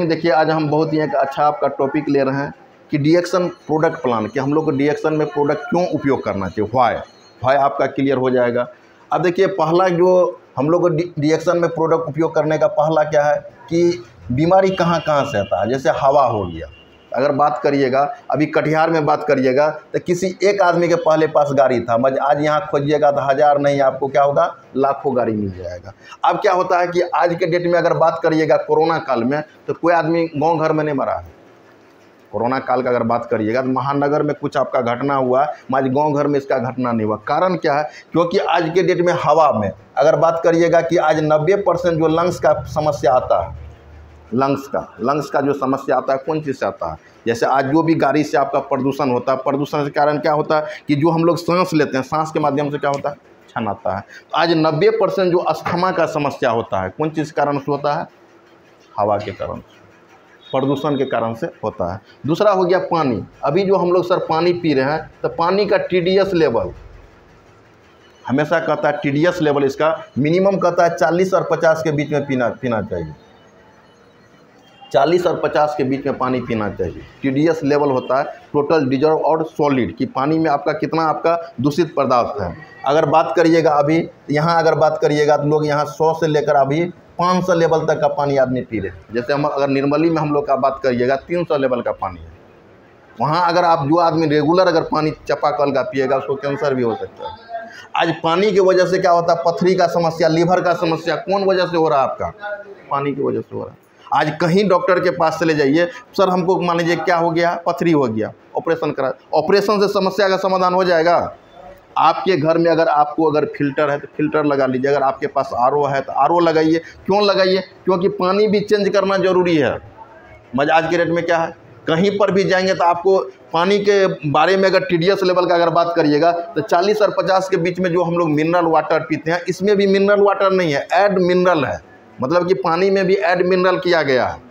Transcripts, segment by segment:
देखिए आज हम बहुत ही एक अच्छा आपका टॉपिक ले रहे हैं कि डीएक्शन प्रोडक्ट प्लान, कि हम लोग को डीएक्शन में प्रोडक्ट क्यों उपयोग करना चाहिए, व्हाई आपका क्लियर हो जाएगा। अब देखिए पहला जो हम लोग को डीएक्शन में प्रोडक्ट उपयोग करने का पहला क्या है कि बीमारी कहाँ कहाँ से आता है। जैसे हवा हो गया, अगर बात करिएगा अभी कटिहार में बात करिएगा तो किसी एक आदमी के पहले पास गाड़ी था, मगर आज यहाँ खोजिएगा तो हज़ार नहीं आपको क्या होगा, लाखों गाड़ी मिल जाएगा। अब क्या होता है कि आज के डेट में अगर बात करिएगा कोरोना काल में तो कोई आदमी गांव घर में नहीं मरा है। कोरोना काल का अगर बात करिएगा तो महानगर में कुछ आपका घटना हुआ, मगर गांव घर में इसका घटना नहीं हुआ। कारण क्या है, क्योंकि आज के डेट में हवा में अगर बात करिएगा कि आज 90% जो लंग्स का समस्या आता है, लंग्स का जो समस्या आता है कौन चीज़ से आता है। जैसे आज जो भी गाड़ी से आपका प्रदूषण होता है, प्रदूषण के कारण क्या होता है कि जो हम लोग सांस लेते हैं, सांस के माध्यम से क्या होता है, क्षण आता है। तो आज 90% जो अस्थमा का समस्या होता है कौन चीज़ के कारण से होता है, हवा के कारण, प्रदूषण के कारण से होता है। दूसरा हो गया पानी। अभी जो हम लोग सर पानी पी रहे हैं तो पानी का TDS लेवल हमेशा कहता है, TDS लेवल इसका मिनिमम कहता है 40 और 50 के बीच में पीना चाहिए। 40 और 50 के बीच में पानी पीना चाहिए। TDS लेवल होता है टोटल डिजर्व और सॉलिड, कि पानी में आपका कितना आपका दूषित पदार्थ है। अगर बात करिएगा अभी यहाँ अगर बात करिएगा तो लोग यहाँ 100 से लेकर अभी 500 लेवल तक का पानी आदमी पी रहे हैं। जैसे हम अगर निर्मली में हम लोग का बात करिएगा 300 लेवल का पानी है। वहाँ अगर आप जो आदमी रेगुलर अगर पानी चापाकल का पिएगा उसको कैंसर भी हो सकता है। आज पानी की वजह से क्या होता है, पथरी का समस्या, लीवर का समस्या कौन वजह से हो रहा है, आपका पानी की वजह से हो रहा है। आज कहीं डॉक्टर के पास चले जाइए, सर हमको मान लीजिए क्या हो गया, पथरी हो गया, ऑपरेशन करा, ऑपरेशन से समस्या का समाधान हो जाएगा। आपके घर में अगर आपको अगर फिल्टर है तो फिल्टर लगा लीजिए, अगर आपके पास RO है तो RO लगाइए। क्यों लगाइए, क्योंकि पानी भी चेंज करना ज़रूरी है। मगर आज के डेट में क्या है, कहीं पर भी जाएंगे तो आपको पानी के बारे में अगर TDS लेवल का अगर बात करिएगा तो 40 और 50 के बीच में जो हम लोग मिनरल वाटर पीते हैं, इसमें भी मिनरल वाटर नहीं है, ऐड मिनरल है। मतलब कि पानी में भी ऐड मिनरल किया गया है।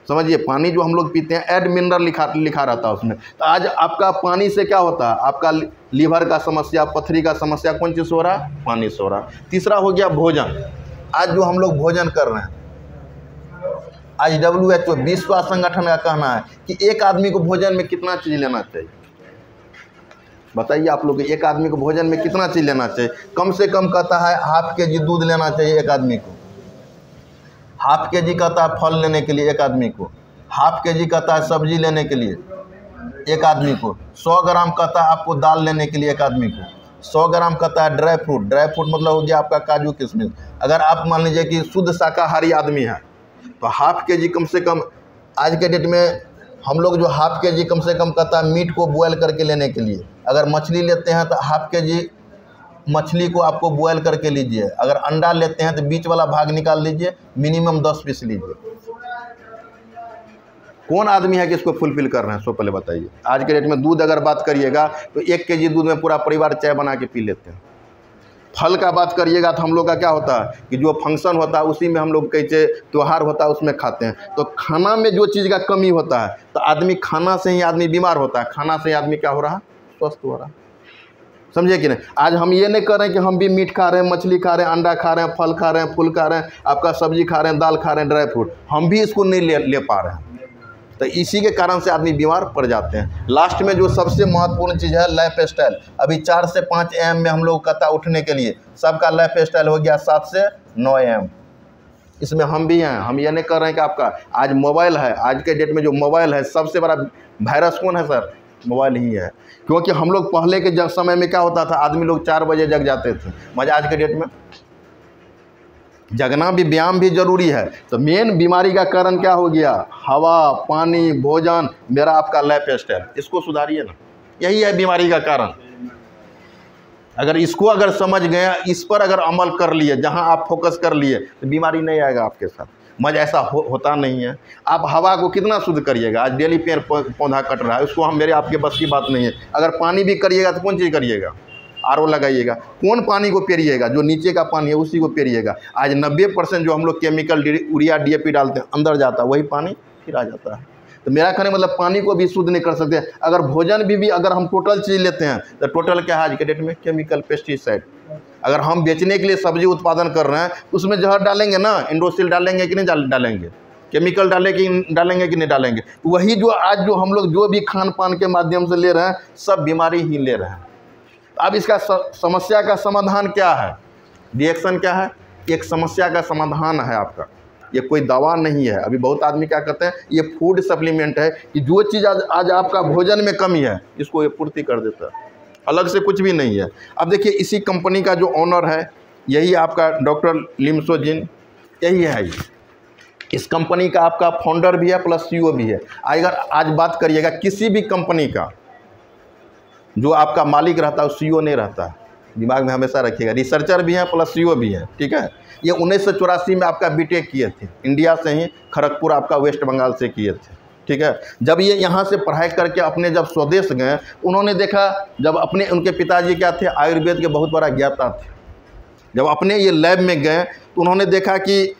समझिए, पानी जो हम लोग पीते हैं ऐड मिनरल लिखा रहता है उसमें। तो आज आपका पानी से क्या होता है, आपका लीवर का समस्या, पथरी का समस्या कौन चीज़ से हो रहा है, पानी से हो रहा है। तीसरा हो गया भोजन। आज जो हम लोग भोजन कर रहे हैं, आज WHO विश्व स्वास्थ्य संगठन का कहना है कि एक आदमी को भोजन में कितना चीज़ लेना चाहिए। बताइए आप लोग, एक आदमी को भोजन में कितना चीज़ लेना चाहिए। कम से कम कहता है ½ kg दूध लेना चाहिए एक आदमी को, ½ kg कहता है फल लेने के लिए एक आदमी को, ½ kg कहता है सब्जी लेने के लिए एक आदमी को, 100 ग्राम कहता है आपको दाल लेने के लिए एक आदमी को, 100 ग्राम कहता है ड्राई फ्रूट मतलब हो गया आपका काजू किशमिश। अगर आप मान लीजिए कि शुद्ध शाकाहारी आदमी है तो ½ kg कम से कम आज के डेट में हम लोग जो ½ kg कम से कम कहता है मीट को बॉयल करके लेने के लिए। अगर मछली लेते हैं तो ½ kg मछली को आपको बॉयल करके लीजिए। अगर अंडा लेते हैं तो बीच वाला भाग निकाल लीजिए, मिनिमम 10 पीस लीजिए। कौन आदमी है कि इसको फुलफिल कर रहे हैं, सो पहले बताइए। आज के डेट में दूध अगर बात करिएगा तो 1 kg दूध में पूरा परिवार चाय बना के पी लेते हैं। फल का बात करिएगा तो हम लोग का क्या होता है कि जो फंक्शन होता है उसी में हम लोग कैसे त्यौहार होता है उसमें खाते हैं। तो खाना में जो चीज़ का कमी होता है तो आदमी खाना से ही आदमी बीमार होता है, खाना से ही आदमी क्या हो रहा है, स्वस्थ हो रहा है। समझे कि नहीं। आज हम ये नहीं कर रहे हैं कि हम भी मीट खा रहे हैं, मछली खा रहे हैं, अंडा खा रहे हैं, फल खा रहे हैं, फूल खा रहे हैं, आपका सब्जी खा रहे हैं, दाल खा रहे हैं, ड्राई फ्रूट, हम भी इसको नहीं ले पा रहे हैं। तो इसी के कारण से आदमी बीमार पड़ जाते हैं। लास्ट में जो सबसे महत्वपूर्ण चीज़ है लाइफ स्टाइल। अभी 4 से 5 AM में हम लोग कहता उठने के लिए, सबका लाइफ स्टाइल हो गया 7 से 9 AM। इसमें हम भी हैं। हम ये नहीं कर रहे हैं कि आपका आज मोबाइल है, आज के डेट में जो मोबाइल है सबसे बड़ा वायरस कौन है सर, मोबाइल ही है। क्योंकि हम लोग पहले के समय में क्या होता था, आदमी लोग 4 बजे जग जाते थे, मगर आज के डेट में जगना भी, व्यायाम भी जरूरी है। तो मेन बीमारी का कारण क्या हो गया, हवा, पानी, भोजन, मेरा आपका लाइफ स्टाइल। इसको सुधारिए ना, यही है बीमारी का कारण। अगर इसको अगर समझ गए, इस पर अगर अमल कर लिए, जहां आप फोकस कर लिए तो बीमारी नहीं आएगा आपके साथ। मगर ऐसा होता नहीं है। आप हवा को कितना शुद्ध करिएगा, आज डेली पेड़ पौधा कट रहा है, उसको हम मेरे आपके बस की बात नहीं है। अगर पानी भी करिएगा तो कौन चीज़ करिएगा, RO लगाइएगा। कौन पानी को पेरिएगा, जो नीचे का पानी है उसी को पेरिएगा। आज 90% जो हम लोग केमिकल यूरिया DAP डालते हैं अंदर जाता है, वही पानी फिर आ जाता है। तो मेरा कहने मतलब पानी को भी शुद्ध नहीं कर सकते। अगर भोजन भी अगर हम टोटल चीज़ लेते हैं तो टोटल क्या है आज के डेट में, केमिकल, पेस्टिसाइड। अगर हम बेचने के लिए सब्जी उत्पादन कर रहे हैं उसमें जहर डालेंगे ना, इंडोसिल डालेंगे कि नहीं डालेंगे। केमिकल डालेंगे कि नहीं डालेंगे? वही जो आज जो हम लोग जो भी खान पान के माध्यम से ले रहे हैं, सब बीमारी ही ले रहे हैं। अब इसका समस्या का समाधान क्या है? रिएक्शन क्या है? एक समस्या का समाधान है आपका, ये कोई दवा नहीं है। अभी बहुत आदमी क्या कहते हैं, ये फूड सप्लीमेंट है कि जो चीज़ आज आपका भोजन में कमी है, इसको ये पूर्ति कर देता है, अलग से कुछ भी नहीं है। अब देखिए, इसी कंपनी का जो ओनर है, यही आपका डॉक्टर लिम सो जिन, यही है। इस कंपनी का आपका फाउंडर भी है प्लस CEO भी है। अगर आज बात करिएगा किसी भी कंपनी का, जो आपका मालिक रहता है वो CEO नहीं रहता है, दिमाग में हमेशा रखिएगा। रिसर्चर भी हैं प्लस CEO भी हैं, ठीक है। ये 1984 में आपका बीटेक किए थे, इंडिया से ही, खड़गपुर आपका वेस्ट बंगाल से किए थे, ठीक है। जब ये यहाँ से पढ़ाई करके अपने जब स्वदेश गए, उन्होंने देखा, जब अपने उनके पिताजी क्या थे, आयुर्वेद के बहुत बड़ा ज्ञाता थे। जब अपने ये लैब में गए तो उन्होंने देखा कि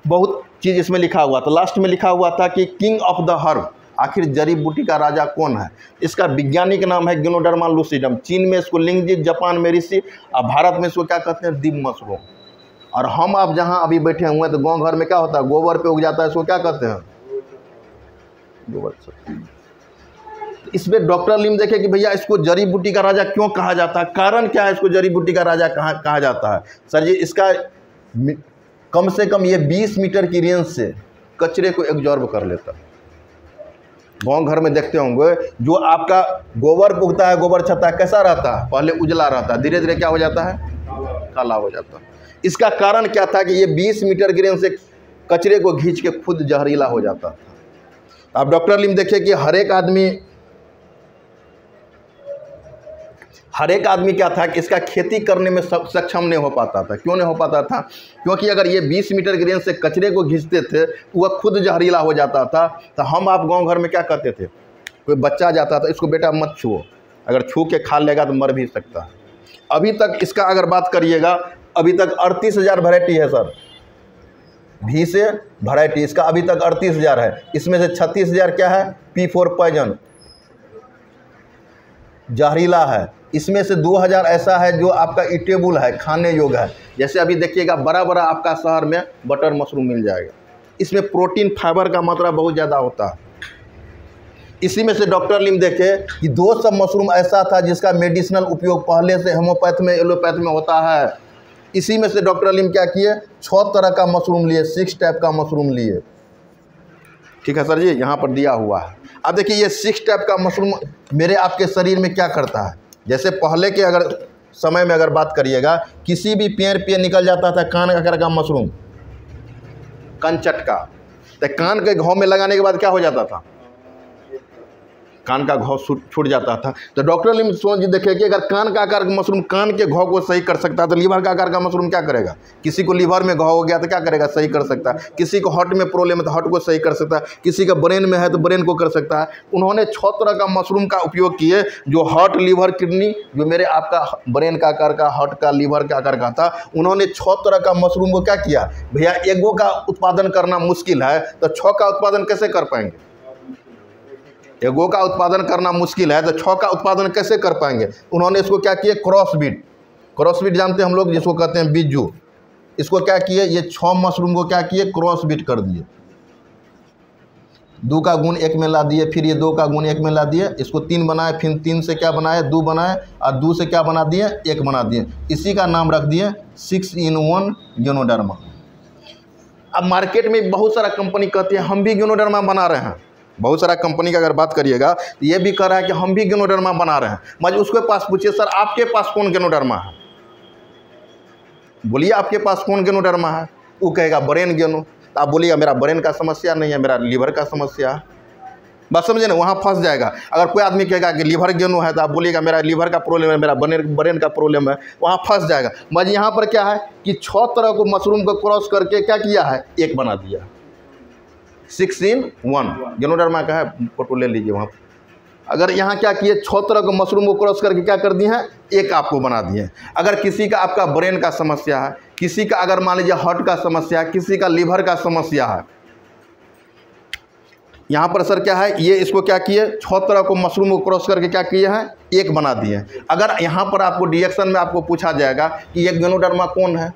बहुत चीज़ इसमें लिखा हुआ था। लास्ट में लिखा हुआ था कि किंग ऑफ द हर्ब, आखिर जड़ी बूटी का राजा कौन है? इसका वैज्ञानिक नाम है गिनोडर्मा लूसिडम। चीन में इसको लिंगजी, जापान में ऋषि, और भारत में इसको क्या कहते हैं, दिव मशरूम। और हम आप जहाँ अभी बैठे हुए हैं तो गांव घर में क्या होता है, गोबर पे उग जाता है, इसको क्या कहते हैं, गोबर। इसमें डॉक्टर लिम देखे कि भैया इसको जड़ी बूटी का राजा क्यों कहा जाता है, कारण क्या है इसको जड़ी बूटी का राजा कहा जाता है? सर जी, इसका कम से कम ये 20 मीटर की रेंज से कचरे को एब्जॉर्ब कर लेता है। गांव घर में देखते होंगे, जो आपका गोबर उगता है, गोबर छत्ता कैसा रहता है, पहले उजला रहता है, धीरे धीरे क्या हो जाता है, काला हो जाता है। इसका कारण क्या था कि ये 20 मीटर की रेंज से कचरे को खींच के खुद जहरीला हो जाता था। अब डॉक्टर लिम देखिए कि हर एक आदमी क्या था कि इसका खेती करने में सक्षम नहीं हो पाता था। क्यों नहीं हो पाता था? क्योंकि अगर ये 20 मीटर की रेंज से कचरे को खींचते थे तो वह खुद जहरीला हो जाता था। तो हम आप गांव घर में क्या कहते थे, कोई बच्चा जाता था, इसको बेटा मत छुओ, अगर छू के खा लेगा तो मर भी सकता है। अभी तक इसका अगर बात करिएगा, अभी तक 38,000 वैरायटी है सर, भी से वैरायटी इसका अभी तक 38,000 है। इसमें से 36,000 क्या है, P4 पॉइजन, जहरीला है। इसमें से 2,000 ऐसा है जो आपका ईटेबल है, खाने योग्य है। जैसे अभी देखिएगा, बड़ा बड़ा आपका शहर में बटर मशरूम मिल जाएगा, इसमें प्रोटीन फाइबर का मात्रा बहुत ज़्यादा होता है। इसी में से डॉक्टर लिम देखे कि 2 सब मशरूम ऐसा था जिसका मेडिसिनल उपयोग पहले से होम्योपैथ में, एलोपैथ में होता है। इसी में से डॉक्टर लिम क्या किए, 6 तरह का मशरूम लिए, 6 टाइप का मशरूम लिए, ठीक है सर जी, यहाँ पर दिया हुआ है। अब देखिए, ये 6 टाइप का मशरूम मेरे आपके शरीर में क्या करता है। जैसे पहले के अगर समय में अगर बात करिएगा, किसी भी पेड़ पे निकल जाता था कान आकार का मशरूम, कंचटका, तो कान के घाव में लगाने के बाद क्या हो जाता था, कान का घाव छूट जाता था। तो डॉक्टर लिम सोच देखे कि अगर कान का आकार का मशरूम कान के घाव को सही कर सकता है, तो लीवर का आकार का मशरूम क्या करेगा? किसी को लीवर में घाव हो गया तो क्या करेगा, सही कर सकता है। किसी को हार्ट में प्रॉब्लम है तो हार्ट को सही कर सकता है। किसी का ब्रेन में है तो ब्रेन को कर सकता है। उन्होंने 6 तरह का मशरूम का उपयोग किए, जो हार्ट, लीवर, किडनी, जो मेरे आपका ब्रेन का आकार का, हार्ट का, लीवर का आकार का था, उन्होंने 6 तरह का मशरूम को क्या किया, भैया एगो का उत्पादन करना मुश्किल है तो 6 का उत्पादन कैसे कर पाएंगे? एगो का उत्पादन करना मुश्किल है तो 6 का उत्पादन कैसे कर पाएंगे? उन्होंने इसको क्या किए, क्रॉसब्रीड, क्रॉसब्रीड जानते हैं हम लोग जिसको कहते हैं बिज्जू, इसको क्या किए, ये 6 मशरूम को क्या किए, क्रॉसब्रीड कर दिए। 2 का गुण 1 में ला दिए, फिर ये 2 का गुण 1 में ला दिए, इसको 3 बनाए, फिर 3 से क्या बनाए, 2 बनाए, और 2 से क्या बना दिए, 1 बना दिए। इसी का नाम रख दिए 6-in-1 गिनोडर्मा। अब मार्केट में बहुत सारा कंपनी कहती है हम भी गिनोडर्मा बना रहे हैं। बहुत सारा कंपनी का अगर बात करिएगा, ये भी कह रहा है कि हम भी गिनोडर्मा बना रहे हैं। मगर उसके पास पूछिए, सर आपके पास कौन गिनोडर्मा है, बोलिए आपके पास कौन गिनोडर्मा है? वो कहेगा ब्रेन गेनो। तो आप बोलिएगा मेरा ब्रेन का समस्या नहीं है, मेरा लीवर का समस्या है। बस समझे ना, वहाँ फंस जाएगा। अगर कोई आदमी कहेगा कि लीवर गेनो है तो आप बोलिएगा मेरा लीवर का प्रॉब्लम है, मेरा ब्रेन का प्रॉब्लम है, वहाँ फंस जाएगा। मगर यहाँ पर क्या है कि 6 तरह को मशरूम को क्रॉस करके क्या किया है, 1 बना दिया। 6-in-1 गिनोडर्मा का है, फोटो ले लीजिए वहाँ। अगर यहाँ क्या किए, 6 तरह के मशरूम को क्रॉस करके क्या कर दिए हैं, 1 आपको बना दिए। अगर किसी का आपका ब्रेन का समस्या है, किसी का अगर मान लीजिए हार्ट का समस्या है, किसी का लीवर का समस्या है, यहाँ पर सर क्या है, ये इसको क्या किए, 6 तरह को मशरूम को क्रॉस करके क्या किए हैं, 1 बना दिए। अगर यहाँ पर आपको रिएक्शन में आपको पूछा जाएगा कि ये गिनोडर्मा कौन है,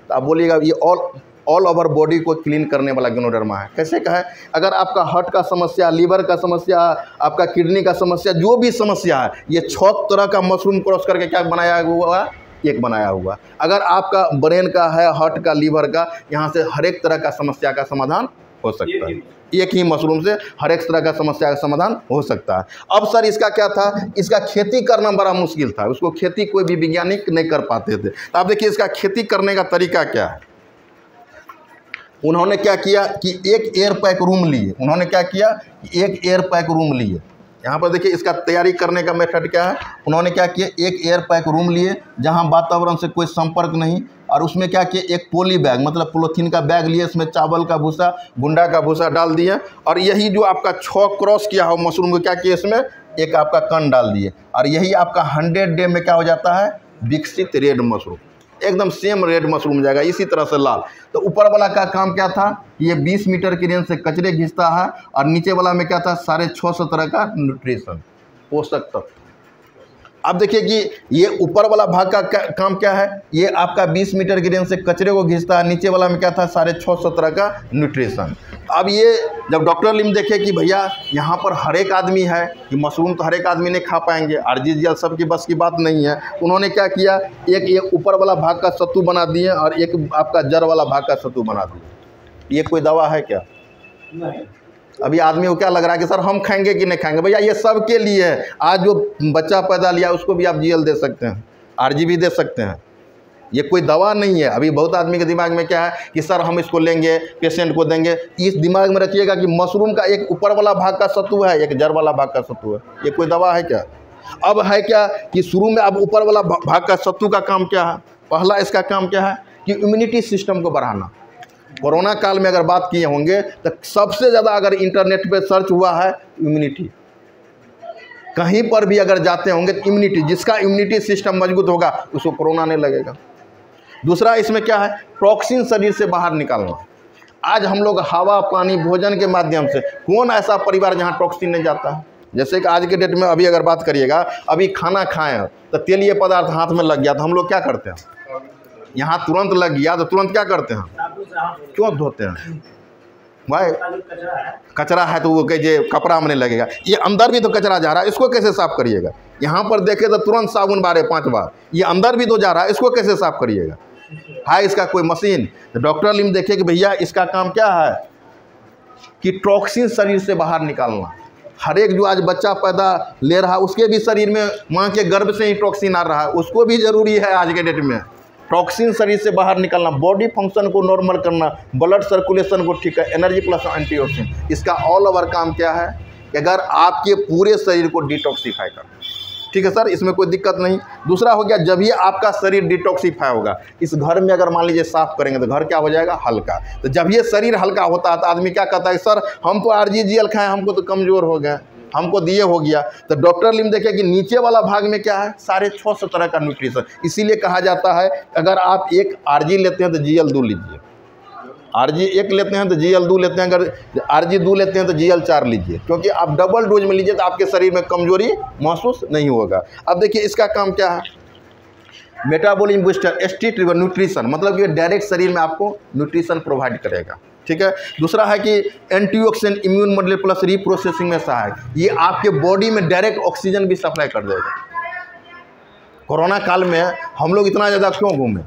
तो आप बोलिएगा ये ऑल ऑल ओवर बॉडी को क्लीन करने वाला गैनोडर्मा है। कैसे का है? अगर आपका हार्ट का समस्या, लीवर का समस्या, आपका किडनी का समस्या, जो भी समस्या है, ये 6 तरह का मशरूम क्रॉस करके क्या बनाया हुआ, एक बनाया हुआ। अगर आपका ब्रेन का है, हार्ट का, लीवर का, यहाँ से हर एक तरह का समस्या का समाधान हो सकता है। एक ही मशरूम से हर एक तरह का समस्या का समाधान हो सकता है। अब सर इसका क्या था, इसका खेती करना बड़ा मुश्किल था, उसको खेती कोई भी वैज्ञानिक नहीं कर पाते थे। तो आप देखिए इसका खेती करने का तरीका क्या है। उन्होंने क्या किया कि एक एयर पैक रूम लिए। उन्होंने क्या किया कि एक एयर पैक रूम लिए। यहाँ पर देखिए इसका तैयारी करने का मेथड क्या है। उन्होंने क्या किया, एक एयर पैक रूम लिए जहाँ वातावरण से कोई संपर्क नहीं, और उसमें क्या किया, एक पोली बैग मतलब पॉलीथीन का बैग लिए, इसमें चावल का भूसा, गुंडा का भूसा डाल दिए, और यही जो आपका 6 क्रॉस किया हो मशरूम को क्या किया, इसमें एक आपका कण डाल दिए, और यही आपका 100 डे में क्या हो जाता है, विकसित रेड मशरूम, एकदम सेम रेड मशरूम जाएगा, इसी तरह से लाल। तो ऊपर वाला का काम क्या था, ये 20 मीटर की रेंज से कचरे घिसता है, और नीचे वाला में क्या था, 650 तरह का न्यूट्रिशन, पोषक तत्व। अब देखिए कि ये ऊपर वाला भाग का काम क्या है, ये आपका 20 मीटर की रेंज से कचरे को घिसता है, नीचे वाला में क्या था, 650 तरह का न्यूट्रिशन। अब ये जब डॉक्टर लिम देखे कि भैया यहाँ पर हर एक आदमी है, कि मशरूम तो हर एक आदमी नहीं खा पाएंगे, आरजीजीएल सबकी बस की बात नहीं है, उन्होंने क्या किया, एक ये ऊपर वाला भाग का सत्तू बना दिए और एक आपका जड़ वाला भाग का सत्तू बना दिए। ये कोई दवा है क्या? नहीं। अभी आदमी को क्या लग रहा है कि सर हम खाएंगे कि नहीं खाएंगे? भैया ये सब के लिए है। आज जो बच्चा पैदा लिया उसको भी आप जीएल दे सकते हैं, आरजीबी दे सकते हैं, ये कोई दवा नहीं है। अभी बहुत आदमी के दिमाग में क्या है कि सर हम इसको लेंगे, पेशेंट को देंगे। इस दिमाग में रखिएगा कि मशरूम का एक ऊपर वाला भाग का सत्तू है, एक जड़ वाला भाग का सत्तू है, ये कोई दवा है क्या? अब है क्या कि शुरू में अब ऊपर वाला भाग का सत्तू का काम क्या है, पहला इसका काम क्या है कि इम्यूनिटी सिस्टम को बढ़ाना। कोरोना काल में अगर बात किए होंगे तो सबसे ज़्यादा अगर इंटरनेट पे सर्च हुआ है इम्यूनिटी, कहीं पर भी अगर जाते होंगे तो इम्यूनिटी, जिसका इम्यूनिटी सिस्टम मजबूत होगा उसको कोरोना नहीं लगेगा। दूसरा इसमें क्या है, टॉक्सिन शरीर से बाहर निकालना। आज हम लोग हवा, पानी, भोजन के माध्यम से, कौन ऐसा परिवार जहाँ टॉक्सिन नहीं जाता है? जैसे कि आज के डेट में अभी अगर बात करिएगा, अभी खाना खाएं तो तेलीय पदार्थ हाथ में लग गया तो हम लोग क्या करते हैं, यहाँ तुरंत लग गया तो तुरंत क्या करते हैं, क्यों धोते हैं भाई? कचरा है तो वो कहिए कपड़ा में नहीं लगेगा, ये अंदर भी तो कचरा जा रहा है, इसको कैसे साफ करिएगा? यहाँ पर देखे तो तुरंत साबुन बारे 5 बार, ये अंदर भी तो जा रहा है, इसको कैसे साफ करिएगा? है इसका कोई मशीन? तो डॉक्टर लिम देखे कि भैया इसका काम क्या है कि टॉक्सिन शरीर से बाहर निकालना। हर एक जो आज बच्चा पैदा ले रहा है उसके भी शरीर में माँ के गर्भ से ही टॉक्सिन आ रहा है, उसको भी ज़रूरी है आज के डेट में टॉक्सिन शरीर से बाहर निकालना, बॉडी फंक्शन को नॉर्मल करना, ब्लड सर्कुलेशन को ठीक है, एनर्जी प्लस एंटीऑक्सीडेंट। इसका ऑल ओवर काम क्या है कि अगर आपके पूरे शरीर को डिटॉक्सीफाई करना, ठीक है सर, इसमें कोई दिक्कत नहीं। दूसरा हो गया, जब ही आपका शरीर डिटॉक्सीफाई होगा, इस घर में अगर मान लीजिए साफ करेंगे तो घर क्या हो जाएगा, हल्का। तो जब ये शरीर हल्का होता है तो आदमी क्या कहता है, सर हम तो आरजीजीएल खाएं, हमको तो कमज़ोर हो गए, हमको दिए हो गया। तो डॉक्टर लिम देखे कि नीचे वाला भाग में क्या है, 650 तरह का न्यूट्रिशन। इसीलिए कहा जाता है अगर आप एक आरजी लेते हैं तो जीएल 2 लीजिए, आरजी 1 लेते हैं तो जीएल 2 लेते हैं, अगर आरजी 2 लेते हैं तो जीएल 4 लीजिए, क्योंकि आप डबल डोज में लीजिए तो आपके शरीर में कमजोरी महसूस नहीं होगा। अब देखिए इसका काम क्या है, मेटाबॉलिज्म बूस्टर, एस्टी न्यूट्रिशन, मतलब कि डायरेक्ट शरीर में आपको न्यूट्रिशन प्रोवाइड करेगा, ठीक है। दूसरा है कि antioxidant, immune modulator plus reprocessing में सहायक, ये आपके बॉडी में डायरेक्ट ऑक्सीजन भी सप्लाई कर देगा। कोरोना काल में हम लोग इतना ज़्यादा क्यों घूमे,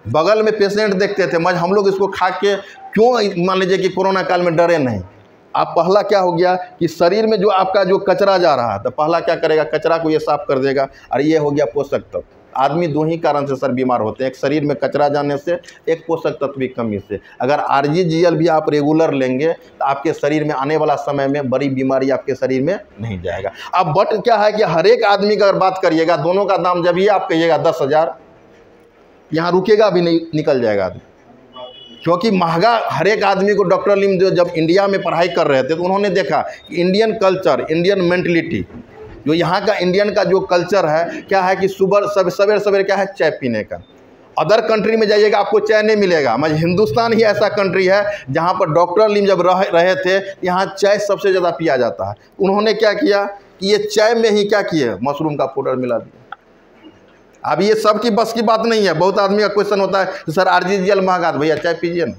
बगल में पेशेंट देखते थे, मज हम लोग इसको खा के क्यों मान लीजिए कि कोरोना काल में डरे नहीं। आप पहला क्या हो गया कि शरीर में जो आपका जो कचरा जा रहा है तो पहला क्या करेगा, कचरा को ये साफ कर देगा, और ये हो गया पोषक तत्व। आदमी 2 ही कारण से सर बीमार होते हैं, एक शरीर में कचरा जाने से, एक पोषक तत्व की कमी से। अगर आरजीजीएल भी आप रेगुलर लेंगे तो आपके शरीर में आने वाला समय में बड़ी बीमारी आपके शरीर में नहीं जाएगा। अब बट क्या है कि हर एक आदमी का अगर बात करिएगा, दोनों का दाम जब ही आप कहिएगा 10,000, यहाँ रुकेगा भी नहीं, निकल जाएगा आदमी, क्योंकि महंगा हर एक आदमी को। डॉक्टर लिम जो जब इंडिया में पढ़ाई कर रहे थे तो उन्होंने देखा कि इंडियन कल्चर, इंडियन मेंटलिटी, जो यहाँ का इंडियन का जो कल्चर है क्या है कि सुबह सवेरे सवेरे क्या है, चाय पीने का। अदर कंट्री में जाइएगा आपको चाय नहीं मिलेगा, मगर हिंदुस्तान ही ऐसा कंट्री है जहाँ पर डॉक्टर लिम जब रहे थे यहाँ चाय सबसे ज़्यादा पिया जाता है। उन्होंने क्या किया कि ये चाय में ही क्या किए, मशरूम का पाउडर मिला दिया। अब ये सब की बस की बात नहीं है। बहुत आदमी का क्वेश्चन होता है सर आरजीजीएल महंगा, तो भैया चाय पीजिए ना।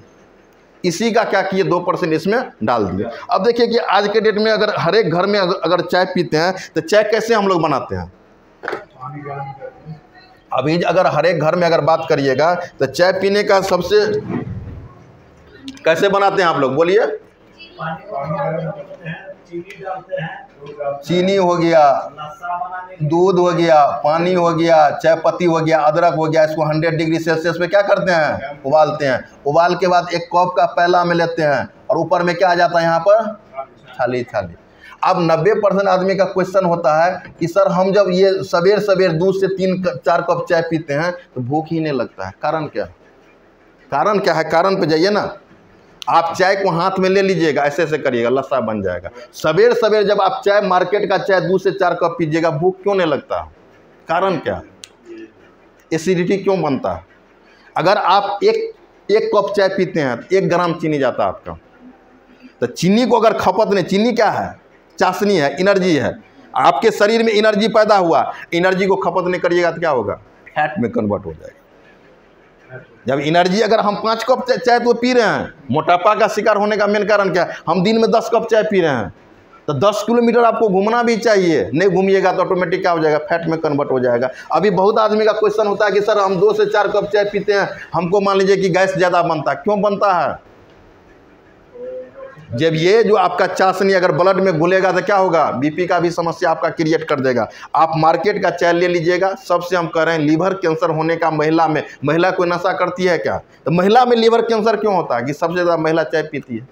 इसी का क्या किए 2% इसमें डाल दिए। अब देखिए कि आज के डेट में अगर हर एक घर में अगर चाय पीते हैं तो चाय कैसे हम लोग बनाते हैं। अभी अगर हर एक घर में अगर बात करिएगा तो चाय पीने का सबसे कैसे बनाते हैं आप लोग बोलिए। चीनी हो गया, दूध हो गया, पानी हो गया, चाय पत्ती हो गया, अदरक हो गया, इसको 100 डिग्री सेल्सियस पे क्या करते हैं, उबालते हैं। उबाल के बाद एक कप का प्याला में लेते हैं और ऊपर में क्या आ जाता है यहाँ पर, छाली छाली। अब 90% आदमी का क्वेश्चन होता है कि सर हम जब ये सवेर सवेर 2 से 3-4 कप चाय पीते हैं तो भूख ही नहीं लगता है। कारण क्या, कारण क्या है, कारण पे जाइए ना। आप चाय को हाथ में ले लीजिएगा, ऐसे ऐसे करिएगा, लस्सा बन जाएगा। सवेर सवेर जब आप चाय मार्केट का चाय 2 से 4 कप पीजिएगा, भूख क्यों नहीं लगता, कारण क्या, एसिडिटी क्यों बनता है। अगर आप एक कप चाय पीते हैं तो 1 ग्राम चीनी जाता है आपका। तो चीनी को अगर खपत नहीं, चीनी क्या है, चाशनी है, एनर्जी है। आपके शरीर में एनर्जी पैदा हुआ, एनर्जी को खपत नहीं करिएगा तो क्या होगा, फैट में कन्वर्ट हो जाएगा। जब एनर्जी अगर हम 5 कप चाय तो पी रहे हैं, मोटापा का शिकार होने का मेन कारण क्या है, हम दिन में 10 कप चाय पी रहे हैं। तो 10 किलोमीटर आपको घूमना भी चाहिए, नहीं घूमिएगा तो ऑटोमेटिक क्या हो जाएगा, फैट में कन्वर्ट हो जाएगा। अभी बहुत आदमी का क्वेश्चन होता है कि सर हम 2 से 4 कप चाय पीते हैं, हमको मान लीजिए कि गैस ज़्यादा बनता है। क्यों बनता है, जब ये जो आपका चाशनी अगर ब्लड में घुलेगा तो क्या होगा, बीपी का भी समस्या आपका क्रिएट कर देगा। आप मार्केट का चाय ले लीजिएगा, सबसे हम कह रहे हैं लीवर कैंसर होने का महिला में, महिला कोई नशा करती है क्या, तो महिला में लीवर कैंसर क्यों होता है कि सबसे ज़्यादा महिला चाय पीती है।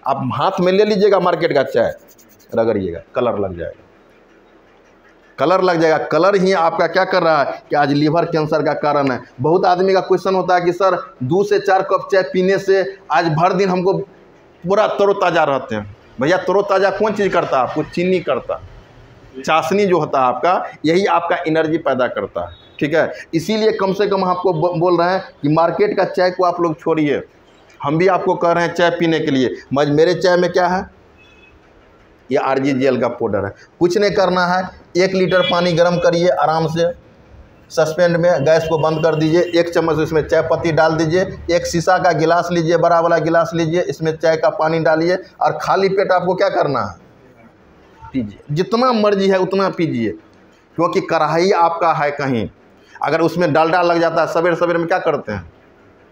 आप हाथ में ले लीजिएगा मार्केट का चाय, रगड़िएगा, कलर लग जाएगा, कलर लग जाएगा। कलर ही आपका क्या कर रहा है कि आज लीवर कैंसर का कारण है। बहुत आदमी का क्वेश्चन होता है कि सर 2 से 4 कप चाय पीने से आज भर दिन हमको पूरा तरोताज़ा रहते हैं। भैया तरोताज़ा कौन चीज़ करता है आपको, चीनी करता, चाशनी जो होता है आपका, यही आपका एनर्जी पैदा करता है। ठीक है, इसीलिए कम से कम आपको बोल रहे हैं कि मार्केट का चाय को आप लोग छोड़िए। हम भी आपको कह रहे हैं चाय पीने के लिए। मेरे चाय में क्या है, ये आरजीजीएल का पाउडर है। कुछ नहीं करना है, 1 लीटर पानी गर्म करिए आराम से, सस्पेंड में गैस को बंद कर दीजिए, 1 चम्मच इसमें चाय पत्ती डाल दीजिए, 1 शीशा का गिलास लीजिए, बड़ा वाला गिलास लीजिए, इसमें चाय का पानी डालिए और खाली पेट आपको क्या करना है, पीजिए। जितना मर्जी है उतना पीजिए, क्योंकि कढ़ाई आपका है कहीं, अगर उसमें डालडा लग जाता है, सवेर सवेर में क्या करते हैं,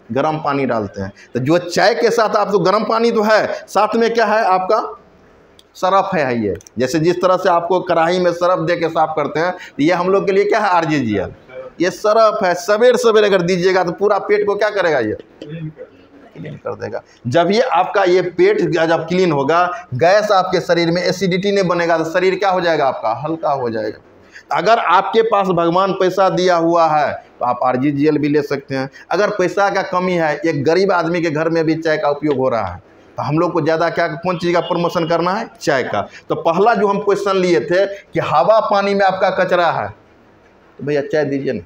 गर्म पानी डालते हैं। तो जो चाय के साथ आप तो गर्म पानी तो है, साथ में क्या है आपका सरफ है। ये जैसे जिस तरह से आपको कढ़ाई में सरफ दे के साफ करते हैं, तो ये हम लोग के लिए क्या है, आरजीजीएल, ये सरफ है। सवेर सवेर अगर दीजिएगा तो पूरा पेट को क्या करेगा, ये क्लीन कर देगा। जब ये आपका ये पेट जब क्लीन होगा, गैस आपके शरीर में, एसिडिटी नहीं बनेगा, तो शरीर क्या हो जाएगा आपका, हल्का हो जाएगा। अगर आपके पास भगवान पैसा दिया हुआ है तो आप आरजीजीएल भी ले सकते हैं। अगर पैसा का कमी है, एक गरीब आदमी के घर में भी चाय का उपयोग हो रहा है, तो हम लोग को ज़्यादा क्या, कौन चीज़ का प्रमोशन करना है, चाय का। तो पहला जो हम क्वेश्चन लिए थे कि हवा पानी में आपका कचरा है, तो भैया चाय दीजिए ना,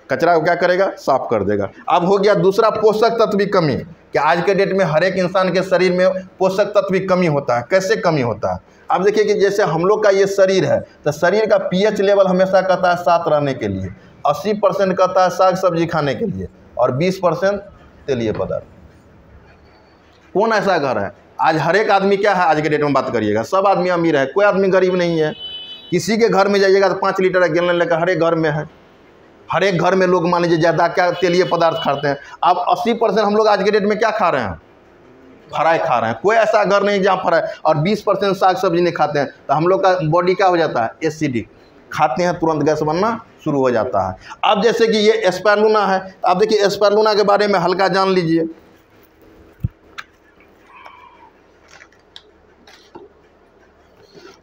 कचरा को क्या करेगा, साफ कर देगा। अब हो गया दूसरा, पोषक तत्व की कमी, कि आज के डेट में हर एक इंसान के शरीर में पोषक तत्व की कमी होता है। कैसे कमी होता है, आप देखिए कि जैसे हम लोग का ये शरीर है, तो शरीर का पीएच लेवल हमेशा कहता है 7 रहने के लिए, 80% कहता है साग सब्जी खाने के लिए, और 20% तेलीय पदार्थ। कौन ऐसा घर है, आज हर एक आदमी क्या है, आज के डेट में बात करिएगा, सब आदमी अमीर है, कोई आदमी गरीब नहीं है। किसी के घर में जाइएगा तो 5 लीटर का गैलन लेकर हर एक घर में है। हर एक घर में लोग मान लीजिए ज़्यादा क्या तेलीय पदार्थ खाते हैं। अब 80% हम लोग आज के डेट में क्या खा रहे हैं, फ्राई खा रहे हैं। कोई ऐसा घर नहीं जहाँ फ्राई, और 20% साग सब्जी नहीं खाते हैं। तो हम लोग का बॉडी क्या हो जाता है, एसिडिक, खाते हैं तुरंत गैस बनना शुरू हो जाता है। अब जैसे कि ये एस्पेरुलिना है, अब देखिए एस्पेरुलिना के बारे में हल्का जान लीजिए।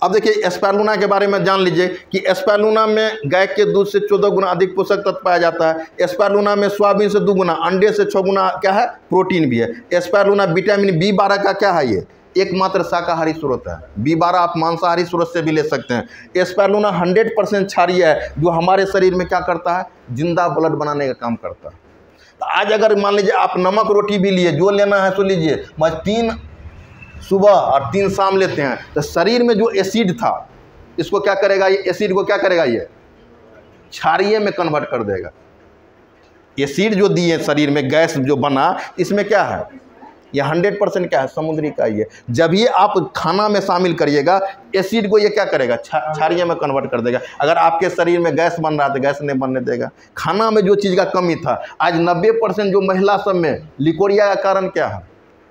अब देखिए एस्पेरुलिना के बारे में जान लीजिए कि एस्पेरुलिना में गाय के दूध से 14 गुना अधिक पोषक तत्व पाया जाता है। एस्पेरुलिना में सोयाबीन से 2 गुना, अंडे से 6 गुना क्या है, प्रोटीन भी है। एस्पेरुलिना विटामिन B12 का क्या है, ये एकमात्र शाकाहारी स्रोत है। B12 आप मांसाहारी स्रोत से भी ले सकते हैं। एस्पेरुलिना 100% क्षारीय है, जो हमारे शरीर में क्या करता है, जिंदा ब्लड बनाने का काम करता है। तो आज अगर मान लीजिए आप नमक रोटी भी लिए, जो लेना है तो लीजिए, बस 3 सुबह और 3 शाम लेते हैं, तो शरीर में जो एसिड था, इसको क्या करेगा, ये एसिड को क्या करेगा, ये क्षारीय में कन्वर्ट कर देगा। एसिड जो दिए शरीर में, गैस जो बना, इसमें क्या है, ये 100% क्या है, समुद्री का ही है। जब ये आप खाना में शामिल करिएगा, एसिड को ये क्या करेगा, क्षारीय में कन्वर्ट कर देगा। अगर आपके शरीर में गैस बन रहा था, गैस नहीं बनने देगा। खाना में जो चीज़ का कमी था, आज 90% जो महिला सब में लिकोरिया का कारण क्या है,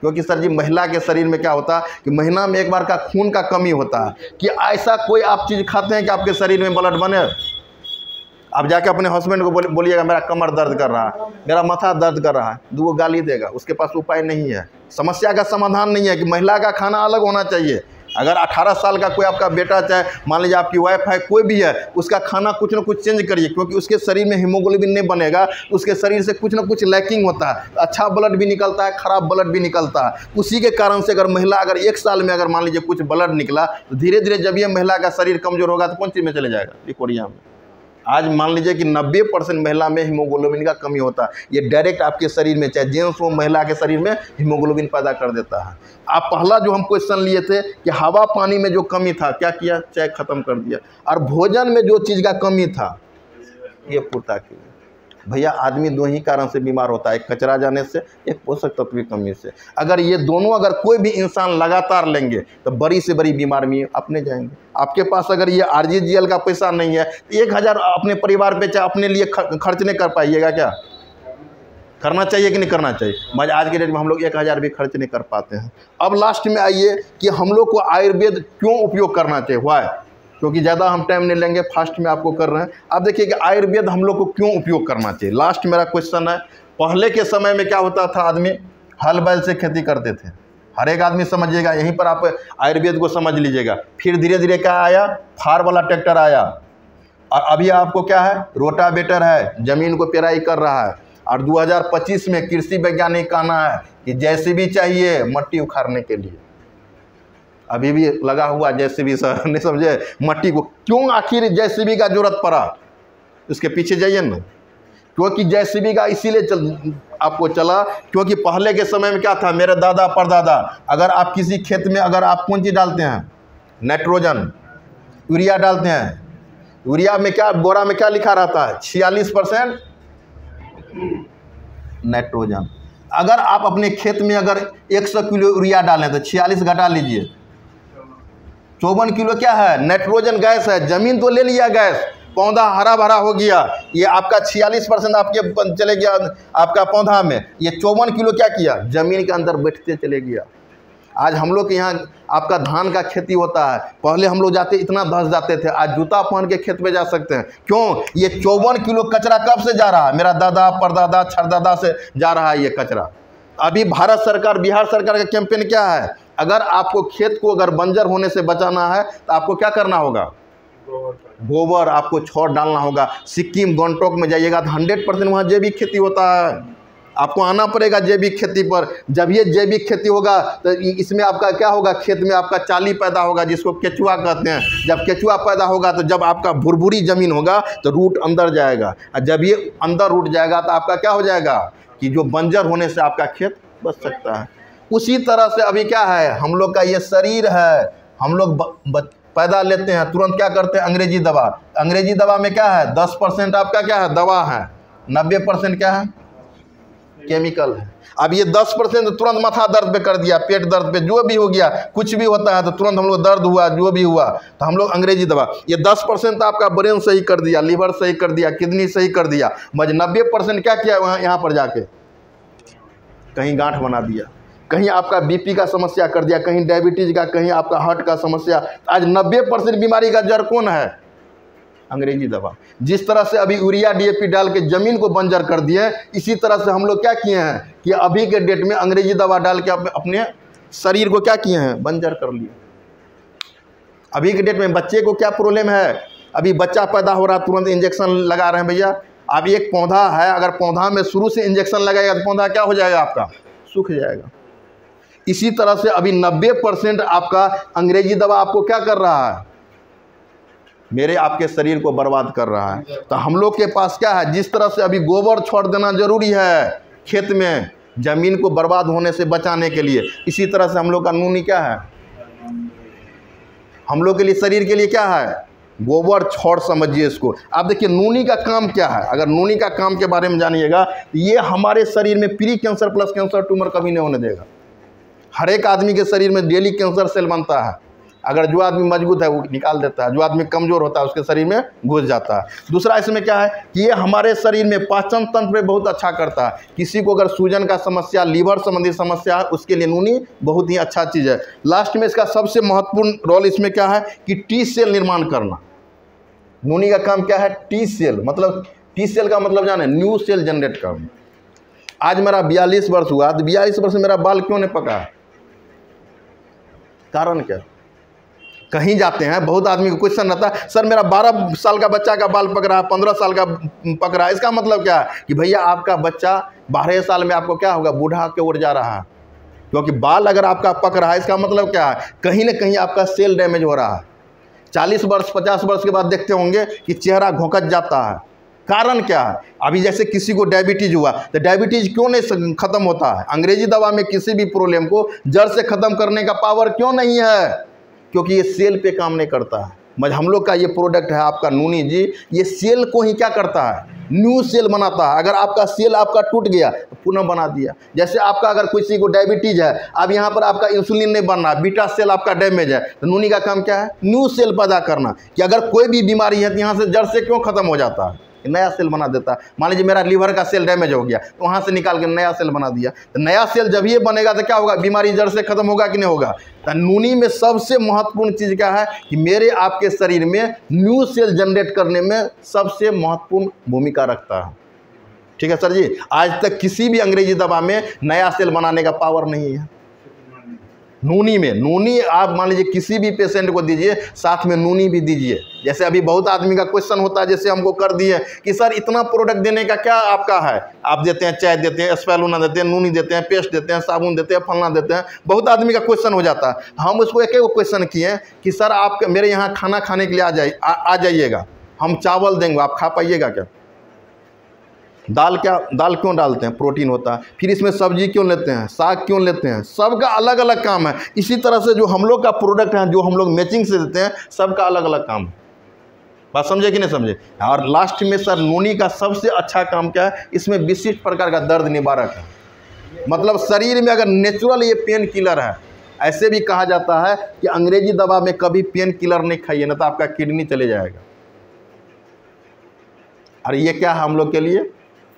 क्योंकि सर जी महिला के शरीर में क्या होता है कि महीना में एक बार का खून का कमी होता है। कि ऐसा कोई आप चीज़ खाते हैं कि आपके शरीर में ब्लड बने? आप जाके अपने हस्बैंड को बोलिएगा मेरा कमर दर्द कर रहा है, मेरा माथा दर्द कर रहा है, दो गाली देगा, उसके पास उपाय नहीं है। समस्या का समाधान नहीं है कि महिला का खाना अलग होना चाहिए। अगर 18 साल का कोई आपका बेटा, चाहे मान लीजिए आपकी वाइफ है, कोई भी है, उसका खाना कुछ ना कुछ चेंज करिए, क्योंकि उसके शरीर में हीमोग्लोबिन नहीं बनेगा, उसके शरीर से कुछ ना कुछ लैकिंग होता है। अच्छा ब्लड भी निकलता है, खराब ब्लड भी निकलता है। उसी के कारण से अगर महिला अगर 1 साल में अगर मान लीजिए कुछ ब्लड निकला, तो धीरे धीरे जब ये महिला का शरीर कमजोर होगा तो कौन चीज़ में चले जाएगा, लिकोरिया में। आज मान लीजिए कि 90% महिला में हीमोग्लोबिन का कमी होता है। ये डायरेक्ट आपके शरीर में, चाहे जेंट्स हो महिला के शरीर में, हीमोग्लोबिन पैदा कर देता है। आप पहला जो हम क्वेश्चन लिए थे कि हवा पानी में जो कमी था, क्या किया, चाय खत्म कर दिया। और भोजन में जो चीज़ का कमी था, ये पूर्ता किया। भैया आदमी 2 ही कारण से बीमार होता है, एक कचरा जाने से, एक पोषक तत्व की कमी से। अगर ये दोनों अगर कोई भी इंसान लगातार लेंगे तो बड़ी से बड़ी बीमारी अपने जाएंगे। आपके पास अगर ये RGGL का पैसा नहीं है तो 1000 अपने परिवार पे चाहे अपने लिए खर्च नहीं कर पाइएगा क्या? करना चाहिए कि नहीं करना चाहिए? भाई आज के डेट में हम लोग 1000 भी खर्च नहीं कर पाते हैं। अब लास्ट में आइए कि हम लोग को आयुर्वेद क्यों उपयोग करना चाहिए, वाई? क्योंकि ज़्यादा हम टाइम नहीं लेंगे, फास्ट में आपको कर रहे हैं। आप देखिए कि आयुर्वेद हम लोग को क्यों उपयोग करना चाहिए। लास्ट मेरा क्वेश्चन है, पहले के समय में क्या होता था, आदमी हल बैल से खेती करते थे। हर एक आदमी समझिएगा, यहीं पर आप आयुर्वेद को समझ लीजिएगा। फिर धीरे धीरे क्या आया, फार वाला ट्रैक्टर आया, और अभी आपको क्या है, रोटावेटर है, ज़मीन को पेराई कर रहा है। और 2025 में कृषि वैज्ञानिक कहना है कि JCB चाहिए मट्टी उखाड़ने के लिए। अभी भी लगा हुआ JCB, सर नहीं समझे, मट्टी को क्यों आखिर JCB का जरूरत पड़ा, उसके पीछे जाइए ना। क्योंकि JCB का इसीलिए आपको चला क्योंकि पहले के समय में क्या था, मेरे दादा परदादा, अगर आप किसी खेत में अगर आप कौन चीज़ डालते हैं, नाइट्रोजन, यूरिया डालते हैं, यूरिया में क्या, बोरा में क्या लिखा रहता है, 46% नाइट्रोजन। अगर आप अपने खेत में अगर 100 किलो यूरिया डालें तो 46 घटा लीजिए, 54 किलो क्या है, नाइट्रोजन गैस है। ज़मीन तो ले लिया गैस, पौधा हरा भरा हो गया, ये आपका 46% आपके चले गया आपका पौधा में। ये 54 किलो क्या किया, ज़मीन के अंदर बैठते चले गया। आज हम लोग के यहाँ आपका धान का खेती होता है, पहले हम लोग जाते इतना धस जाते थे, आज जूता पहन के खेत पे जा सकते हैं। क्यों, ये 54 किलो कचरा कब से जा रहा है, मेरा दादा परदादा छरदादा से जा रहा है ये कचरा। अभी भारत सरकार, बिहार सरकार का कैंपेन क्या है, अगर आपको खेत को अगर बंजर होने से बचाना है तो आपको क्या करना होगा, गोबर आपको छौड़ डालना होगा। सिक्किम गंगटोक में जाइएगा तो 100% वहाँ जैविक खेती होता है। आपको आना पड़ेगा जैविक खेती पर। जब ये जैविक खेती होगा तो इसमें आपका क्या होगा, खेत में आपका चाली पैदा होगा, जिसको केचुआ कहते हैं। जब केचुआ पैदा होगा तो जब आपका भुरभुरी ज़मीन होगा तो रूट अंदर जाएगा, और जब ये अंदर रूट जाएगा तो आपका क्या हो जाएगा कि जो बंजर होने से आपका खेत बच सकता है। उसी तरह से अभी क्या है, हम लोग का ये शरीर है, हम लोग पैदा लेते हैं, तुरंत क्या करते हैं, अंग्रेजी दवा। अंग्रेजी दवा में क्या है, 10% आपका क्या है, दवा है, 90% क्या है, केमिकल है। अब ये 10% तुरंत माथा दर्द पे कर दिया, पेट दर्द पे, जो भी हो गया, कुछ भी होता है तो तुरंत हम लोग दर्द हुआ, जो भी हुआ तो हम लोग अंग्रेजी दवा। ये 10% आपका ब्रेन सही कर दिया, लीवर सही कर दिया, किडनी सही कर दिया, बस 90% क्या किया, वहाँ यहाँ पर जाके कहीं गांठ बना दिया, कहीं आपका BP का समस्या कर दिया, कहीं डायबिटीज़ का, कहीं आपका हार्ट का समस्या। आज 90% बीमारी का जड़ कौन है, अंग्रेजी दवा। जिस तरह से अभी यूरिया DAP डाल के ज़मीन को बंजर कर दिए, इसी तरह से हम लोग क्या किए हैं कि अभी के डेट में अंग्रेजी दवा डाल के अपने शरीर को क्या किए हैं, बंजर कर लिए। अभी के डेट में बच्चे को क्या प्रॉब्लम है, अभी बच्चा पैदा हो रहा तुरंत इंजेक्शन लगा रहे हैं भैया। अभी एक पौधा है, अगर पौधा में शुरू से इंजेक्शन लगाएगा तो पौधा क्या हो जाएगा, आपका सूख जाएगा। इसी तरह से अभी 90% आपका अंग्रेजी दवा आपको क्या कर रहा है, मेरे आपके शरीर को बर्बाद कर रहा है। तो हम लोग के पास क्या है, जिस तरह से अभी गोबर छोड़ देना जरूरी है खेत में, ज़मीन को बर्बाद होने से बचाने के लिए, इसी तरह से हम लोग का नूनी क्या है, हम लोग के लिए, शरीर के लिए क्या है, गोबर छौड़ समझिए इसको। आप देखिए नूनी का काम क्या है, अगर नूनी का काम के बारे में जानिएगा तो ये हमारे शरीर में pre cancer plus cancer tumour कभी नहीं होने देगा। हर एक आदमी के शरीर में डेली कैंसर सेल बनता है। अगर जो आदमी मजबूत है वो निकाल देता है, जो आदमी कमज़ोर होता है उसके शरीर में घुस जाता है। दूसरा इसमें क्या है कि ये हमारे शरीर में पाचन तंत्र पे बहुत अच्छा करता है। किसी को अगर सूजन का समस्या, लीवर संबंधी समस्या है, उसके लिए नूनी बहुत ही अच्छा चीज़ है। लास्ट में इसका सबसे महत्वपूर्ण रोल इसमें क्या है कि टी सेल निर्माण करना। नूनी का काम क्या है? टी सेल, मतलब टी सेल का मतलब जाने न्यू सेल जनरेट करना। आज मेरा 42 वर्ष हुआ, तो 42 वर्ष में मेरा बाल क्यों नहीं पका? कारण क्या? कहीं जाते हैं, बहुत आदमी को क्वेश्चन रहता है, सर मेरा 12 साल का बच्चा का बाल पक रहा है, 15 साल का पक रहा है, इसका मतलब क्या है कि भैया आपका बच्चा 12 साल में आपको क्या होगा? बूढ़ा के ओर जा रहा है। क्योंकि बाल अगर आपका पक रहा है इसका मतलब क्या है? कहीं ना कहीं आपका सेल डैमेज हो रहा है। 40 वर्ष 50 वर्ष के बाद देखते होंगे कि चेहरा घोंकत जाता है। कारण क्या है? अभी जैसे किसी को डायबिटीज हुआ, तो डायबिटीज क्यों नहीं खत्म होता है? अंग्रेजी दवा में किसी भी प्रॉब्लम को जड़ से खत्म करने का पावर क्यों नहीं है? क्योंकि ये सेल पे काम नहीं करता है। हम लोग का ये प्रोडक्ट है आपका नूनी जी, ये सेल को ही क्या करता है? न्यू सेल बनाता है। अगर आपका सेल आपका टूट गया तो पुनः बना दिया। जैसे आपका अगर किसी को डायबिटीज है, अब यहाँ पर आपका इंसुलिन नहीं बन रहा, बीटा सेल आपका डैमेज है, तो नूनी का काम क्या है? न्यू सेल पैदा करना। कि अगर कोई भी बीमारी है तो यहाँ से जड़ से क्यों खत्म हो जाता है? नया सेल बना देता है। मान लीजिए मेरा लीवर का सेल डैमेज हो गया, तो वहाँ से निकाल के नया सेल बना दिया। तो नया सेल जब ये बनेगा तो क्या होगा? बीमारी जड़ से खत्म होगा कि नहीं होगा? तो नूनी में सबसे महत्वपूर्ण चीज़ क्या है कि मेरे आपके शरीर में न्यू सेल जनरेट करने में सबसे महत्वपूर्ण भूमिका रखता है। ठीक है सर जी, आज तक किसी भी अंग्रेजी दवा में नया सेल बनाने का पावर नहीं है। नूनी में, नूनी आप मान लीजिए किसी भी पेशेंट को दीजिए, साथ में नूनी भी दीजिए। जैसे अभी बहुत आदमी का क्वेश्चन होता है, जैसे हमको कर दिए कि सर इतना प्रोडक्ट देने का क्या आपका है? आप देते हैं चाय देते हैं, स्पैलूना देते हैं, नूनी देते हैं, पेस्ट देते हैं, साबुन देते हैं, फलना देते हैं। बहुत आदमी का क्वेश्चन हो जाता है। हम उसको एक एक क्वेश्चन किए कि सर आप मेरे यहाँ खाना खाने के लिए आ जाइएगा, हम चावल देंगे, आप खा पाइएगा क्या? दाल क्यों डालते हैं? प्रोटीन होता है। फिर इसमें सब्जी क्यों लेते हैं? साग क्यों लेते हैं? सबका अलग अलग काम है। इसी तरह से जो हम लोग का प्रोडक्ट है, जो हम लोग मैचिंग से देते हैं, सबका अलग अलग काम है। बात समझे कि नहीं समझे? और लास्ट में सर नूनी का सबसे अच्छा काम क्या है? इसमें विशिष्ट प्रकार का दर्द निवारक है। मतलब शरीर में अगर नेचुरल ये पेन किलर है। ऐसे भी कहा जाता है कि अंग्रेजी दवा में कभी पेन किलर नहीं खाइए, ना तो आपका किडनी चले जाएगा। और ये क्या है हम लोग के लिए?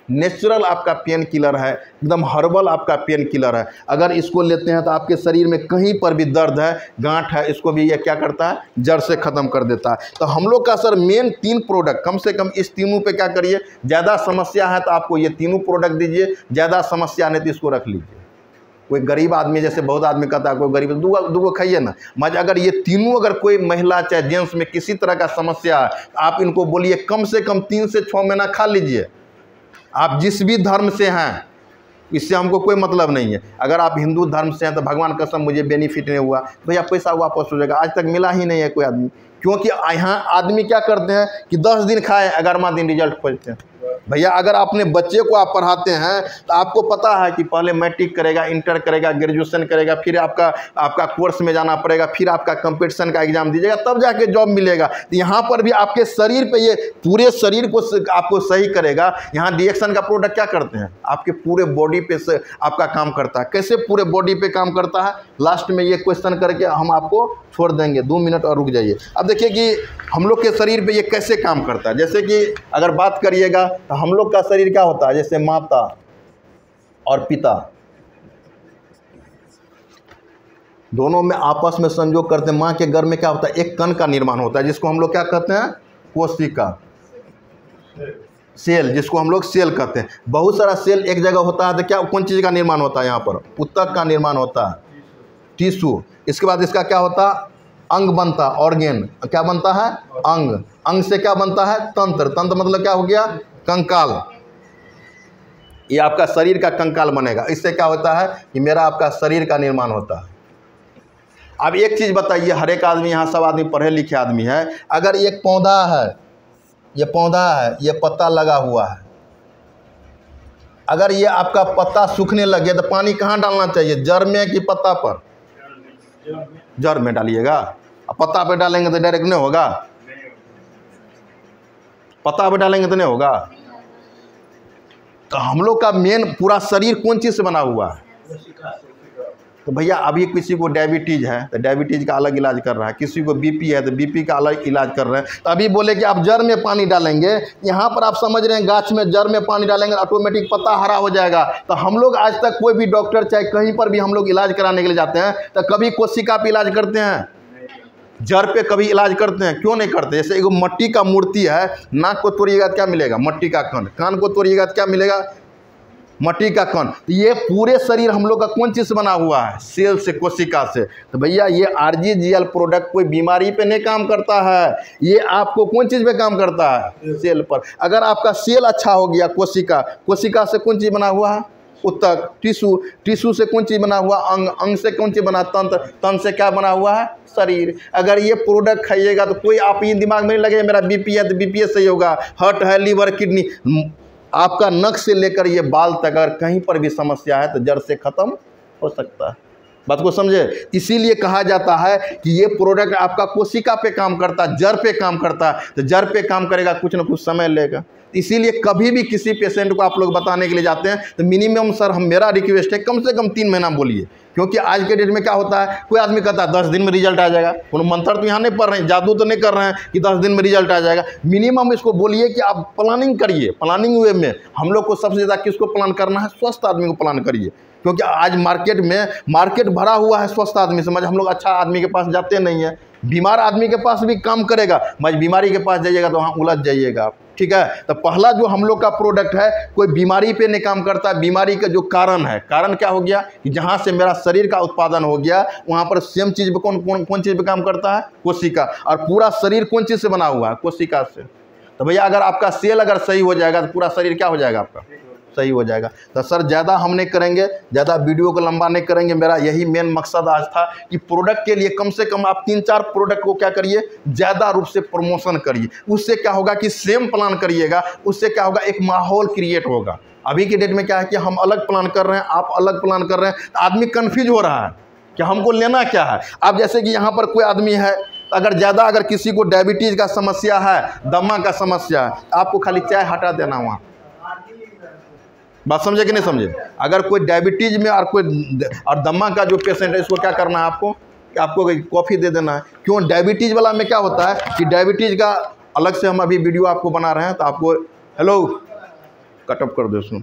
नेचुरल आपका पेन किलर है, एकदम हर्बल आपका पेन किलर है। अगर इसको लेते हैं तो आपके शरीर में कहीं पर भी दर्द है, गांठ है, इसको भी ये क्या करता है? जड़ से ख़त्म कर देता है। तो हम लोग का सर मेन 3 प्रोडक्ट, कम से कम इस तीनों पे क्या करिए। ज़्यादा समस्या है तो आपको ये तीनों प्रोडक्ट दीजिए, ज़्यादा समस्या नहीं तो इसको रख लीजिए। कोई गरीब आदमी, जैसे बहुत आदमी कहता है कोई गरीब, दूगो खाइए ना। मगर अगर ये तीनों, अगर कोई महिला चाहे जेंट्स में किसी तरह का समस्या है, आप इनको बोलिए कम से कम 3 से 6 महीना खा लीजिए। आप जिस भी धर्म से हैं, इससे हमको कोई मतलब नहीं है। अगर आप हिंदू धर्म से हैं तो भगवान कसम मुझे बेनिफिट नहीं हुआ, भैया पैसा वापस हो जाएगा। आज तक मिला ही नहीं है कोई आदमी। क्योंकि यहाँ आदमी क्या करते हैं कि 10 दिन खाए, 11वां दिन रिजल्ट खोजते हैं। भैया अगर अपने बच्चे को आप पढ़ाते हैं तो आपको पता है कि पहले मैट्रिक करेगा, इंटर करेगा, ग्रेजुएशन करेगा, फिर आपका कोर्स में जाना पड़ेगा, फिर आपका कंपटीशन का एग्जाम दीजिएगा, तब जाके जॉब मिलेगा। तो यहाँ पर भी आपके शरीर पे ये पूरे शरीर को आपको सही करेगा। यहाँ रिएक्शन का प्रोडक्ट क्या करते हैं? आपके पूरे बॉडी पे से आपका काम करता है। कैसे पूरे बॉडी पे काम करता है? लास्ट में ये क्वेश्चन करके हम आपको छोड़ देंगे, 2 मिनट और रुक जाइए। अब देखिए कि हम लोग के शरीर पे ये कैसे काम करता है। जैसे कि अगर बात करिएगा तो हम लोग का शरीर क्या होता है, जैसे माता और पिता दोनों में आपस में संयोग करते हैं। माँ के गर्भ में क्या होता है? एक कण का निर्माण होता है, जिसको हम लोग क्या कहते हैं? कोशिका, सेल, जिसको हम लोग सेल कहते हैं। बहुत सारा सेल एक जगह होता है तो क्या, कौन चीज़ का निर्माण होता है? यहाँ पर ऊतक का निर्माण होता है, टिश्यू। इसके बाद इसका क्या होता है? अंग बनता, ऑर्गेन। क्या बनता है? अंग। अंग से क्या बनता है? तंत्र। तंत्र मतलब क्या हो गया? कंकाल। ये आपका शरीर का कंकाल बनेगा। इससे क्या होता है कि मेरा आपका शरीर का निर्माण होता है। अब एक चीज़ बताइए, हर एक आदमी, यहाँ सब आदमी पढ़े लिखे आदमी है, अगर एक पौधा है, ये पौधा है, ये पत्ता लगा हुआ है, अगर ये आपका पत्ता सूखने लगे तो पानी कहाँ डालना चाहिए? जड़ में कि पत्ता पर? जड़ में डालिएगा। पत्ता पे डालेंगे तो डायरेक्ट नहीं होगा। पत्ता पे डालेंगे तो नहीं होगा। तो हम लोग का मेन पूरा शरीर कौन चीज़ से बना हुआ है? तो भैया अभी किसी को डायबिटीज़ है तो डायबिटीज़ का अलग इलाज कर रहा है, किसी को बीपी है तो बीपी का अलग इलाज कर रहे हैं। तो अभी बोले कि आप जड़ में पानी डालेंगे, यहाँ पर आप समझ रहे हैं गाछ में जड़ में पानी डालेंगे ऑटोमेटिक पत्ता हरा हो जाएगा। तो हम लोग आज तक कोई भी डॉक्टर चाहे कहीं पर भी हम लोग इलाज कराने के लिए जाते हैं तो कभी कोशिका पे इलाज करते हैं, जड़ पे कभी इलाज करते हैं? क्यों नहीं करते? जैसे एक मट्टी का मूर्ति है, नाक को तोड़िएगा क्या मिलेगा? मट्टी का कण। कान को तोड़िएगा क्या मिलेगा? मट्टी का कण। तो ये पूरे शरीर हम लोग का कौन चीज़ से बना हुआ है? सेल से, कोशिका से। तो भैया ये RGGL प्रोडक्ट कोई बीमारी पे नहीं काम करता है, ये आपको कौन चीज़ पे काम करता है? सेल पर। अगर आपका सेल अच्छा हो गया, कोशिका, कोशिका से कौन चीज़ बना हुआ है? ऊतक, टिश्यू, टिश्यू से कौन चीज़ बना हुआ? अंग, अंग से कौन चीज़ बना? तंत्र, तंत्र से क्या बना हुआ है? शरीर। अगर ये प्रोडक्ट खाइएगा तो कोई आप ये दिमाग में नहीं लगे मेरा बीपी है तो बीपी सही होगा, हार्ट है, लीवर, किडनी, आपका नख से लेकर ये बाल तक अगर कहीं पर भी समस्या है तो जड़ से खत्म हो सकता है। बात को समझे? इसीलिए कहा जाता है कि ये प्रोडक्ट आपका कोशिका पे काम करता है, जड़ पे काम करता है। तो जड़ पे काम करेगा, कुछ ना कुछ समय लेगा। इसीलिए कभी भी किसी पेशेंट को आप लोग बताने के लिए जाते हैं तो मिनिमम सर मेरा रिक्वेस्ट है कम से कम 3 महीना बोलिए। क्योंकि आज के डेट में क्या होता है, कोई आदमी कहता है 10 दिन में रिजल्ट आ जाएगा। कोनो मंत्र तो यहाँ नहीं पढ़ रहे हैं, जादू तो नहीं कर रहे हैं कि 10 दिन में रिजल्ट आ जाएगा। मिनिमम इसको बोलिए कि आप प्लानिंग करिए। प्लानिंग वे में हम लोग को सबसे ज़्यादा किसको प्लान करना है? स्वस्थ आदमी को प्लान करिए। क्योंकि आज मार्केट भरा हुआ है स्वस्थ आदमी से। हम लोग अच्छा आदमी के पास जाते नहीं है, बीमार आदमी के पास भी काम करेगा, बीमारी के पास जाइएगा तो वहाँ उलझ जाइएगा आप। ठीक है, तो पहला जो हम लोग का प्रोडक्ट है कोई बीमारी पे नहीं काम करता। बीमारी का जो कारण है, कारण क्या हो गया कि जहाँ से मेरा शरीर का उत्पादन हो गया वहाँ पर सेम चीज़ पे कौन चीज़ पे काम करता है? कोशिका। और पूरा शरीर कौन चीज़ से बना हुआ है? कोशिका से। तो भैया अगर आपका सेल अगर सही हो जाएगा तो पूरा शरीर क्या हो जाएगा? आपका सही हो जाएगा। तो सर ज़्यादा हम नहीं करेंगे, ज़्यादा वीडियो को लंबा नहीं करेंगे। मेरा यही मेन मकसद आज था कि प्रोडक्ट के लिए कम से कम आप 3-4 प्रोडक्ट को क्या करिए, ज़्यादा रूप से प्रमोशन करिए। उससे क्या होगा कि सेम प्लान करिएगा, उससे क्या होगा, एक माहौल क्रिएट होगा। अभी के डेट में क्या है कि हम अलग प्लान कर रहे हैं, आप अलग प्लान कर रहे हैं, तो आदमी कन्फ्यूज हो रहा है कि हमको लेना क्या है। अब जैसे कि यहाँ पर कोई आदमी है, अगर किसी को डायबिटीज़ का समस्या है, दमा का समस्या है, आपको खाली चाय हटा देना वहाँ। बात समझे कि नहीं समझे? अगर कोई डायबिटीज में और दमा का जो पेशेंट है, इसको क्या करना है आपको कि आपको कॉफ़ी दे देना है। क्यों? डायबिटीज़ वाला में क्या होता है कि डायबिटीज़ का अलग से हम अभी वीडियो आपको बना रहे हैं, तो आपको हेलो कटअप कर दो इसमें।